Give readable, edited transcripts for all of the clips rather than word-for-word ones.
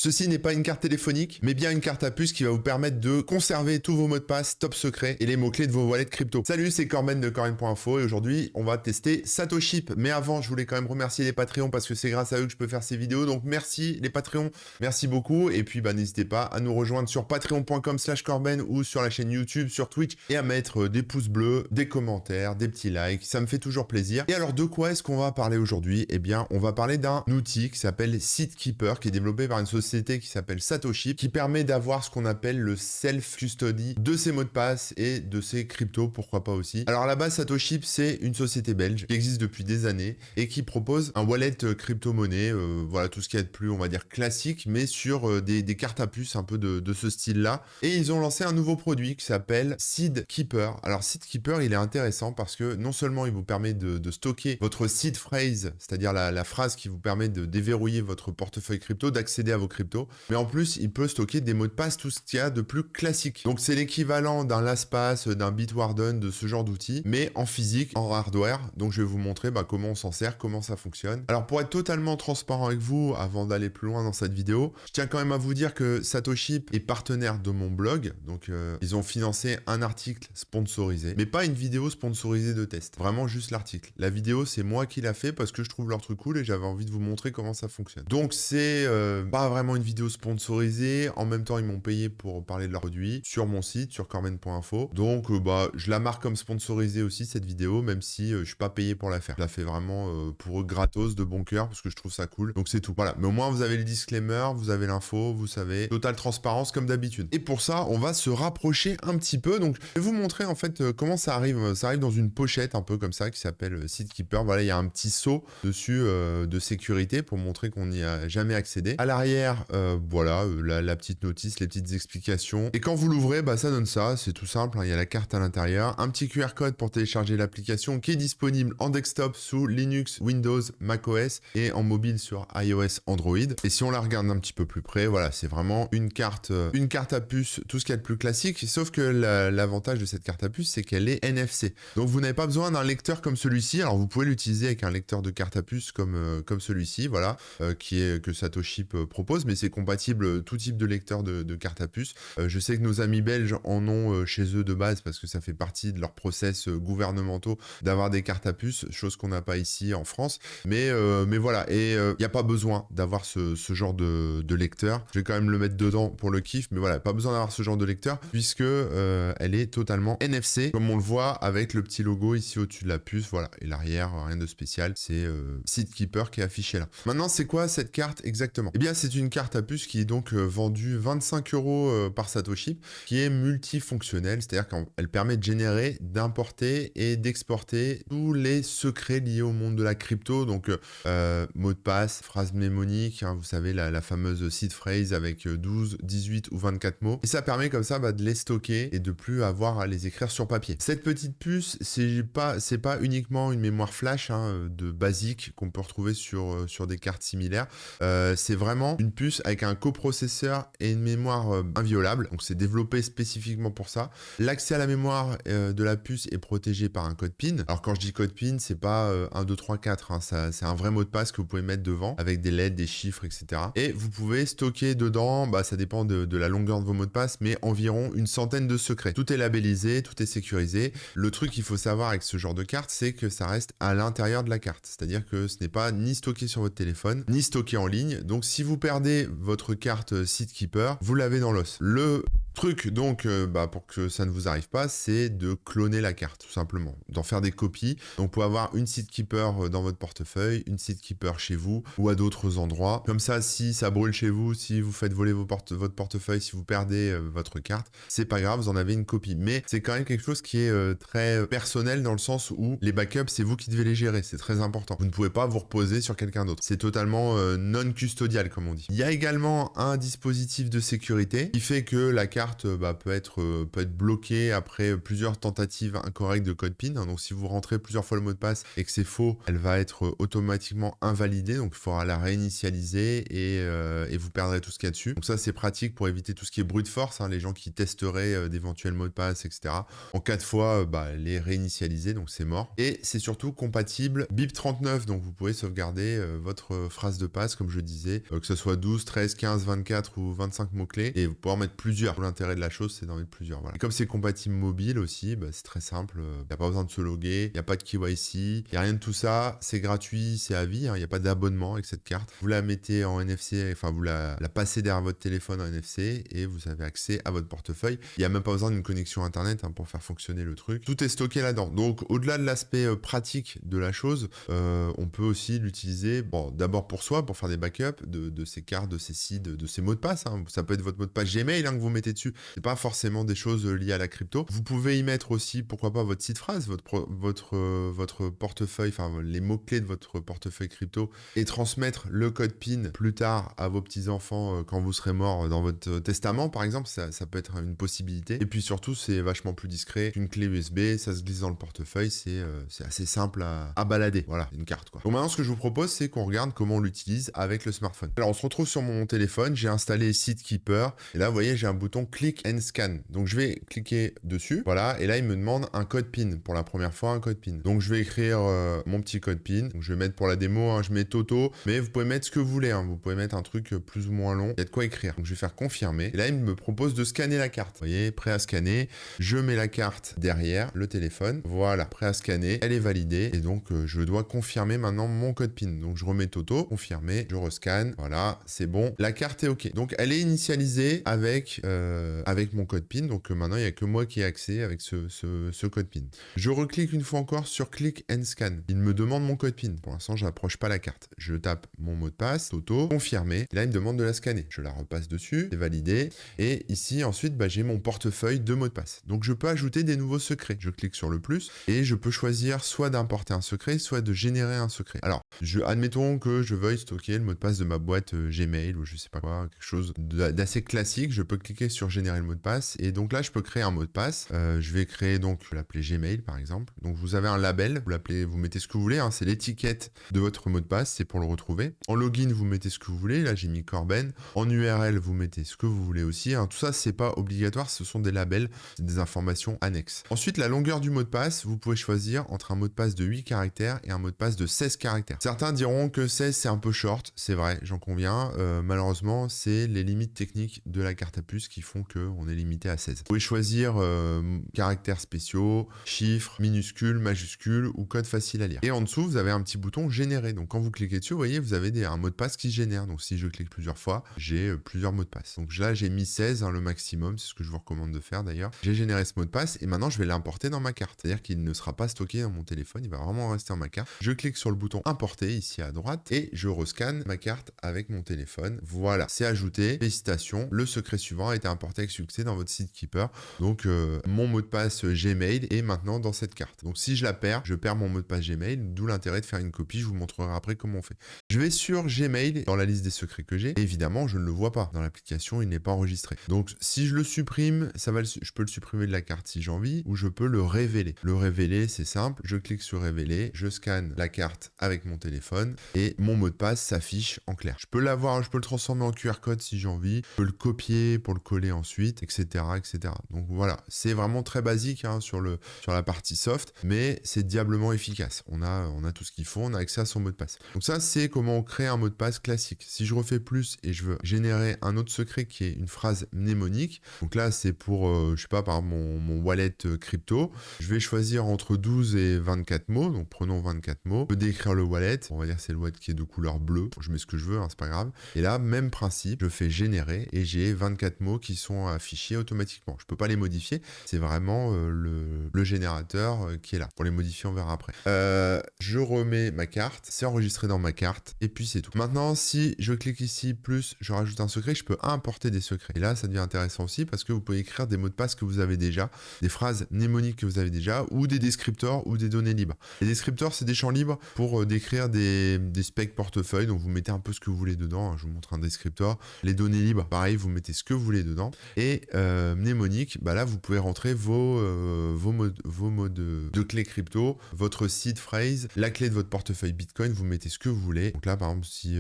Ceci n'est pas une carte téléphonique, mais bien une carte à puce qui va vous permettre de conserver tous vos mots de passe, top secrets et les mots-clés de vos wallets crypto. Salut, c'est Corben de Corben.info et aujourd'hui, on va tester Satoship. Mais avant, je voulais quand même remercier les Patreons parce que c'est grâce à eux que je peux faire ces vidéos. Donc merci les Patreons, merci beaucoup. Et puis, n'hésitez pas à nous rejoindre sur patreon.com/Corben ou sur la chaîne YouTube, sur Twitch et à mettre des pouces bleus, des commentaires, des petits likes. Ça me fait toujours plaisir. Et alors, de quoi est-ce qu'on va parler aujourd'hui? Eh bien, on va parler d'un outil qui s'appelle Seedkeeper, qui est développé par une société qui s'appelle Satoship, qui permet d'avoir ce qu'on appelle le self-custody de ses mots de passe et de ses cryptos, pourquoi pas aussi. Alors à la base, Satoship, c'est une société belge qui existe depuis des années et qui propose un wallet crypto-monnaie, voilà, tout ce qu'il y a de plus, on va dire, classique, mais sur des cartes à puce un peu de ce style-là. Et ils ont lancé un nouveau produit qui s'appelle Seedkeeper. Alors Seedkeeper, il est intéressant parce que non seulement il vous permet de stocker votre seed phrase, c'est-à-dire la phrase qui vous permet de déverrouiller votre portefeuille crypto, d'accéder à vos cryptos, mais en plus il peut stocker des mots de passe, tout ce qu'il y a de plus classique. Donc c'est l'équivalent d'un LastPass, d'un Bitwarden, de ce genre d'outils, mais en physique, en hardware. Donc je vais vous montrer comment on s'en sert, comment ça fonctionne. Alors pour être totalement transparent avec vous, avant d'aller plus loin dans cette vidéo, je tiens quand même à vous dire que Satoship est partenaire de mon blog, donc ils ont financé un article sponsorisé, mais pas une vidéo sponsorisée de test, vraiment juste l'article. La vidéo c'est moi qui l'a fait parce que je trouve leur truc cool et j'avais envie de vous montrer comment ça fonctionne. Donc c'est pas vraiment une vidéo sponsorisée, en même temps ils m'ont payé pour parler de leurs produits sur mon site, sur corben.info. Donc je la marque comme sponsorisée aussi cette vidéo, même si je suis pas payé pour la faire. Je la fais vraiment pour eux gratos, de bon cœur, parce que je trouve ça cool. Donc c'est tout. Voilà, mais au moins vous avez le disclaimer, vous avez l'info, vous savez, totale transparence comme d'habitude. Et pour ça, on va se rapprocher un petit peu. Donc je vais vous montrer en fait comment ça arrive. Ça arrive dans une pochette un peu comme ça qui s'appelle Seedkeeper. Voilà, il y a un petit sceau dessus de sécurité pour montrer qu'on n'y a jamais accédé. À l'arrière, voilà, la petite notice, les petites explications. Et quand vous l'ouvrez, ça donne ça. C'est tout simple, hein, il y a la carte à l'intérieur. Un petit QR code pour télécharger l'application qui est disponible en desktop sous Linux, Windows, macOS et en mobile sur iOS, Android. Et si on la regarde un petit peu plus près, voilà, c'est vraiment une carte à puce, tout ce qu'il y a de plus classique. Sauf que l'avantage de cette carte à puce, c'est qu'elle est NFC. Donc vous n'avez pas besoin d'un lecteur comme celui-ci. Alors vous pouvez l'utiliser avec un lecteur de carte à puce comme celui-ci, voilà, que Satoship propose, mais c'est compatible tout type de lecteur de carte à puce. Je sais que nos amis belges en ont chez eux de base parce que ça fait partie de leurs process gouvernementaux d'avoir des cartes à puce, chose qu'on n'a pas ici en France. Mais voilà, et il n'y a pas besoin d'avoir ce genre de lecteur. Je vais quand même le mettre dedans pour le kiff, mais voilà, pas besoin d'avoir ce genre de lecteur puisque elle est totalement NFC, comme on le voit avec le petit logo ici au-dessus de la puce, voilà. Et l'arrière, rien de spécial, c'est Seedkeeper qui est affiché là. Maintenant, c'est quoi cette carte exactement? Eh bien, c'est une carte à puce qui est donc vendue 25 € par Satoship, qui est multifonctionnelle, c'est-à-dire qu'elle permet de générer, d'importer et d'exporter tous les secrets liés au monde de la crypto, donc mot de passe, phrase mnémonique, hein, vous savez, la fameuse seed phrase avec 12, 18 ou 24 mots. Et ça permet comme ça de les stocker et de plus avoir à les écrire sur papier. Cette petite puce, c'est pas uniquement une mémoire flash de basique qu'on peut retrouver sur des cartes similaires. C'est vraiment une puce avec un coprocesseur et une mémoire inviolable. Donc c'est développé spécifiquement pour ça. L'accès à la mémoire de la puce est protégé par un code PIN. Alors quand je dis code PIN, c'est pas 1, 2, 3, 4. Hein, c'est un vrai mot de passe que vous pouvez mettre devant avec des lettres, des chiffres, etc. Et vous pouvez stocker dedans, ça dépend de la longueur de vos mots de passe, mais environ une centaine de secrets. Tout est labellisé, tout est sécurisé. Le truc qu'il faut savoir avec ce genre de carte, c'est que ça reste à l'intérieur de la carte. C'est-à-dire que ce n'est pas ni stocké sur votre téléphone, ni stocké en ligne. Donc si vous perdez votre carte Seedkeeper, vous l'avez dans l'os. Le truc donc pour que ça ne vous arrive pas, c'est de cloner la carte tout simplement, d'en faire des copies. Donc vous pouvez avoir une Seedkeeper dans votre portefeuille, une Seedkeeper chez vous ou à d'autres endroits. Comme ça, si ça brûle chez vous, si vous faites voler votre portefeuille, si vous perdez votre carte, c'est pas grave, vous en avez une copie. Mais c'est quand même quelque chose qui est très personnel dans le sens où les backups, c'est vous qui devez les gérer, c'est très important. Vous ne pouvez pas vous reposer sur quelqu'un d'autre. C'est totalement non custodial comme on dit. Il y a également un dispositif de sécurité qui fait que la carte carte peut être bloquée après plusieurs tentatives incorrectes de code PIN. Donc si vous rentrez plusieurs fois le mot de passe et que c'est faux, elle va être automatiquement invalidée. Donc il faudra la réinitialiser et vous perdrez tout ce qu'il y a dessus. Donc ça c'est pratique pour éviter tout ce qui est brute force, les gens qui testeraient d'éventuels mots de passe, etc. En cas de fois, les réinitialiser, donc c'est mort. Et c'est surtout compatible BIP39, donc vous pouvez sauvegarder votre phrase de passe, comme je disais, que ce soit 12, 13, 15, 24 ou 25 mots-clés, et vous pouvez en mettre plusieurs. L'intérêt de la chose, c'est d'en mettre plusieurs. Voilà. Et comme c'est compatible mobile aussi, c'est très simple, il n'y a pas besoin de se loguer, il n'y a pas de KYC, il n'y a rien de tout ça, c'est gratuit, c'est à vie, il n'y a pas d'abonnement avec cette carte. Vous la mettez en NFC, enfin vous la passez derrière votre téléphone en NFC, et vous avez accès à votre portefeuille. Il n'y a même pas besoin d'une connexion internet pour faire fonctionner le truc. Tout est stocké là-dedans. Donc au-delà de l'aspect pratique de la chose, on peut aussi l'utiliser, d'abord pour soi, pour faire des backups de ces cartes, de ces sites, de ces mots de passe. Ça peut être votre mot de passe Gmail que vous mettez dessus. C'est pas forcément des choses liées à la crypto. Vous pouvez y mettre aussi, pourquoi pas, votre site phrase, votre portefeuille, enfin les mots-clés de votre portefeuille crypto, et transmettre le code PIN plus tard à vos petits-enfants quand vous serez mort dans votre testament, par exemple. Ça peut être une possibilité. Et puis surtout, c'est vachement plus discret qu'une clé USB, ça se glisse dans le portefeuille, c'est assez simple à balader. Voilà, une carte quoi. Donc maintenant, ce que je vous propose, c'est qu'on regarde comment on l'utilise avec le smartphone. Alors, on se retrouve sur mon téléphone, j'ai installé SeedKeeper, et là, vous voyez, j'ai un bouton Click and Scan. Donc, je vais cliquer dessus, voilà, et là, il me demande un code PIN. Pour la première fois, un code PIN. Donc, je vais écrire mon petit code PIN. Donc, je vais mettre pour la démo, je mets Toto, mais vous pouvez mettre ce que vous voulez, vous pouvez mettre un truc plus ou moins long. Il y a de quoi écrire. Donc, je vais faire confirmer. Et là, il me propose de scanner la carte. Vous voyez, prêt à scanner. Je mets la carte derrière le téléphone. Voilà, prêt à scanner. Elle est validée. Et donc, je dois confirmer maintenant mon code PIN. Donc, je remets Toto, confirmer, je rescanne. Voilà, c'est bon. La carte est OK. Donc, elle est initialisée avec mon code PIN. Donc, maintenant, il n'y a que moi qui ai accès avec ce code PIN. Je reclique une fois encore sur Click and Scan. Il me demande mon code PIN. Pour l'instant, je n'approche pas la carte. Je tape mon mot de passe, Toto, confirmer. Et là, il me demande de la scanner. Je la repasse dessus, c'est validé. Et ici, ensuite, j'ai mon portefeuille de mots de passe. Donc, je peux ajouter des nouveaux secrets. Je clique sur le plus et je peux choisir soit d'importer un secret, soit de générer un secret. Alors, admettons que je veuille stocker le mot de passe de ma boîte Gmail ou je sais pas quoi, quelque chose d'assez classique. Je peux cliquer sur générer le mot de passe et donc là, je peux créer un mot de passe. Je vais créer donc, je vais l'appeler Gmail par exemple. Donc, vous avez un label, vous mettez ce que vous voulez, c'est l'étiquette de votre mot de passe, c'est pour le retrouver. En login, vous mettez ce que vous voulez. Là, j'ai mis Corben. En URL, vous mettez ce que vous voulez aussi. Tout ça, c'est pas obligatoire, ce sont des labels, des informations annexes. Ensuite, la longueur du mot de passe, vous pouvez choisir entre un mot de passe de 8 caractères et un mot de passe de 16 caractères. Certains diront que 16, c'est un peu short, c'est vrai, j'en conviens. Malheureusement, c'est les limites techniques de la carte à puce qui font qu'on est limité à 16. Vous pouvez choisir caractères spéciaux, chiffres, minuscules, majuscules ou code facile à lire. Et en dessous, vous avez un petit bouton générer. Donc, quand vous cliquez dessus, vous voyez, vous avez un mot de passe qui se génère. Donc, si je clique plusieurs fois, j'ai plusieurs mots de passe. Donc là, j'ai mis 16, le maximum, c'est ce que je vous recommande de faire d'ailleurs. J'ai généré ce mot de passe et maintenant, je vais l'importer dans ma carte. C'est-à-dire qu'il ne sera pas stocké dans mon téléphone, il va vraiment rester dans ma carte. Je clique sur le bouton importer ici à droite et je rescanne ma carte avec mon téléphone. Voilà, c'est ajouté. Félicitations, le secret suivant a été importé avec succès dans votre SeedKeeper. Donc, mon mot de passe Gmail est maintenant dans cette carte. Donc, si je la perds, je perds mon mot de passe Gmail, d'où l'intérêt de faire une copie. Je vous montrerai après comment on fait. Je vais sur Gmail dans la liste des secrets que j'ai. Évidemment, je ne le vois pas. Dans l'application, il n'est pas enregistré. Donc, si je le supprime, je peux le supprimer de la carte si j'ai envie, ou je peux le révéler. Le révéler, c'est simple. Je clique sur révéler, je scanne la carte avec mon téléphone et mon mot de passe s'affiche en clair. Je peux l'avoir, je peux le transformer en QR code si j'ai envie. Je peux le copier pour le coller ensuite, etc., etc. Donc voilà, c'est vraiment très basique sur la partie soft, mais c'est diablement efficace. On a tout ce qu'il faut, on a accès à son mot de passe. Donc ça, c'est comment on crée un mot de passe classique. Si je refais plus et je veux générer un autre secret qui est une phrase mnémonique, donc là, c'est pour, je sais pas, par exemple, mon wallet crypto, je vais choisir entre 12 et 24 mots, donc prenons 24 mots, je peux décrire le wallet, on va dire c'est le wallet qui est de couleur bleue, je mets ce que je veux, c'est pas grave, et là, même principe, je fais générer et j'ai 24 mots qui sont affichés automatiquement. Je peux pas les modifier, c'est vraiment le générateur qui est là. Pour les modifier, on verra après. Je remets ma carte, c'est enregistré dans ma carte, et puis c'est tout. Maintenant, si je clique ici, plus je rajoute un secret, je peux importer des secrets. Et là, ça devient intéressant aussi parce que vous pouvez écrire des mots de passe que vous avez déjà, des phrases mnémoniques que vous avez déjà, ou des descripteurs ou des données libres. Les descripteurs, c'est des champs libres pour décrire des specs portefeuille, donc vous mettez un peu ce que vous voulez dedans. Je vous montre un descripteur. Les données libres, pareil, vous mettez ce que vous voulez dedans. hein. Et mnémonique, bah là, vous pouvez rentrer vos mots de clé crypto, votre seed phrase, la clé de votre portefeuille Bitcoin, vous mettez ce que vous voulez. Donc là, par exemple, si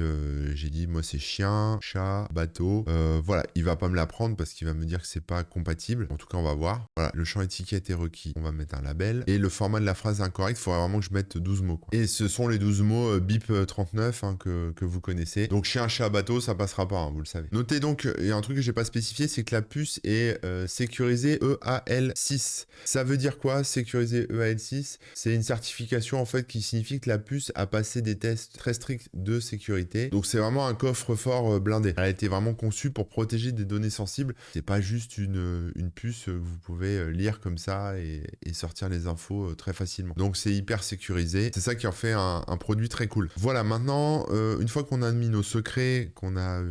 j'ai dit, moi, c'est chien, chat, bateau, voilà, il va pas me la prendre parce qu'il va me dire que c'est pas compatible. En tout cas, on va voir. Voilà, le champ étiquette est requis. On va mettre un label. Et le format de la phrase est incorrect. Il faudrait vraiment que je mette 12 mots, quoi. Et ce sont les 12 mots BIP 39 hein, que vous connaissez. Donc, chien, chat, bateau, ça passera pas, hein, vous le savez. Notez donc, il y a un truc que j'ai pas spécifié, c'est que la puce est sécurisée EAL6. Ça veut dire quoi, sécurisée EAL6? C'est une certification, en fait, qui signifie que la puce a passé des tests très stricts de sécurité. Donc, c'est vraiment un coffre-fort blindé. Elle a été vraiment conçue pour protéger des données sensibles. C'est pas juste une puce que vous pouvez lire comme ça et sortir les infos très facilement. Donc c'est hyper sécurisé. C'est ça qui en fait un produit très cool. Voilà, maintenant, une fois qu'on a mis nos secrets, qu'on a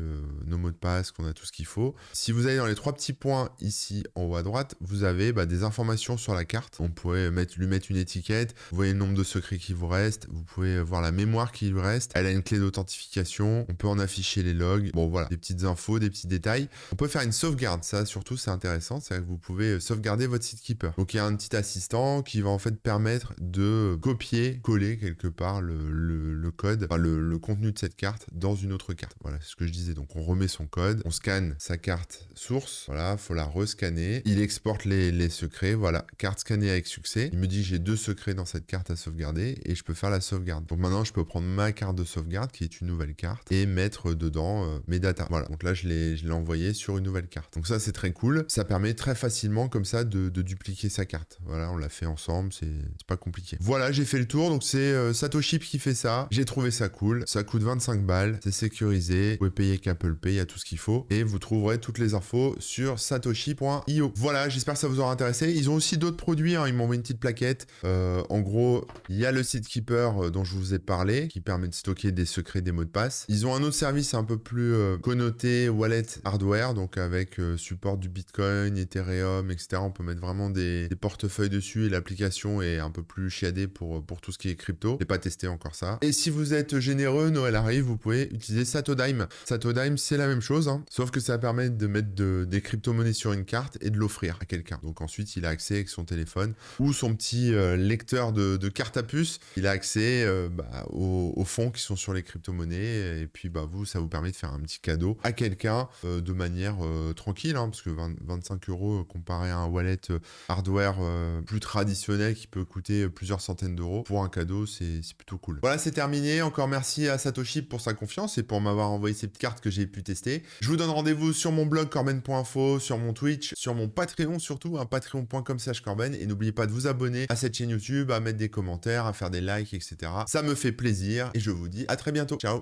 nos mots de passe, qu'on a tout ce qu'il faut, si vous allez dans les 3 petits points ici en haut à droite, vous avez des informations sur la carte. On pourrait lui mettre une étiquette. Vous voyez le nombre de secrets qui vous reste. Vous pouvez voir la mémoire qui lui reste. Elle a une clé d'authentification. On peut en afficher les logs. Bon voilà, des petites infos, des petits détails. On peut faire une sauvegarde. Ça surtout c'est intéressant. C'est que vous pouvez sauvegarder votre SeedKeeper. Donc il y a un petit assistant qui va en fait permettre de copier-coller quelque part le code, enfin le contenu de cette carte dans une autre carte. Voilà, c'est ce que je disais. Donc on remet son code, on scanne sa carte source. Voilà, faut la rescanner. Il exporte les secrets. Voilà, carte scannée avec succès. Il me dit que j'ai 2 secrets dans cette carte à sauvegarder et je peux faire la sauvegarde. Donc maintenant je peux prendre ma carte de sauvegarde qui est une nouvelle carte et mettre dedans mes datas. Voilà, donc là je l'ai envoyé sur une nouvelle carte. Donc ça c'est très cool. Ça permet très facilement comme ça de dupliquer sa carte. Voilà, on l'a fait ensemble, c'est pas compliqué. Voilà, j'ai fait le tour. Donc c'est Satoshi qui fait ça. J'ai trouvé ça cool. Ça coûte 25 balles. C'est sécurisé. Vous pouvez payer avec Apple Pay, il y a tout ce qu'il faut. Et vous trouverez toutes les infos sur satoshi.io. Voilà, j'espère que ça vous aura intéressé. Ils ont aussi d'autres produits, hein. Ils m'ont envoyé une petite plaquette. En gros, il y a le SeedKeeper dont je vous ai parlé, qui permet de stocker des secrets, des mots de passe. Ils ont un autre service un peu plus connoté, wallet hardware, donc avec support du Bitcoin, Ethereum, etc. On peut mettre vraiment des portefeuilles dessus et l'application est un peu plus chiadée pour tout ce qui est crypto. Je n'ai pas testé encore ça. Et si vous êtes généreux, Noël arrive, vous pouvez utiliser Satodime. Satodime, c'est la même chose, hein, sauf que ça permet de mettre des crypto-monnaies sur une carte et de l'offrir à quelqu'un. Donc ensuite, il a accès avec son téléphone ou son petit lecteur de carte à puce. Il a accès aux fonds qui sont sur les crypto-monnaies et puis vous, ça vous permet de faire un petit cadeau à quelqu'un de manière tranquille, hein, parce que 25 € comparé à un wallet hardware plus traditionnel qui peut coûter plusieurs centaines d'euros, pour un cadeau, c'est plutôt cool. Voilà, c'est terminé. Encore merci à Satoshi pour sa confiance et pour m'avoir envoyé ces petites cartes que j'ai pu tester. Je vous donne rendez-vous sur mon blog corben.info, sur mon Twitch, sur mon Patreon surtout, patreon.com/corben, et n'oubliez pas de vous abonner à cette chaîne YouTube, à mettre des commentaires, à faire des likes, etc. Ça me fait plaisir et je vous dis à très bientôt. Ciao.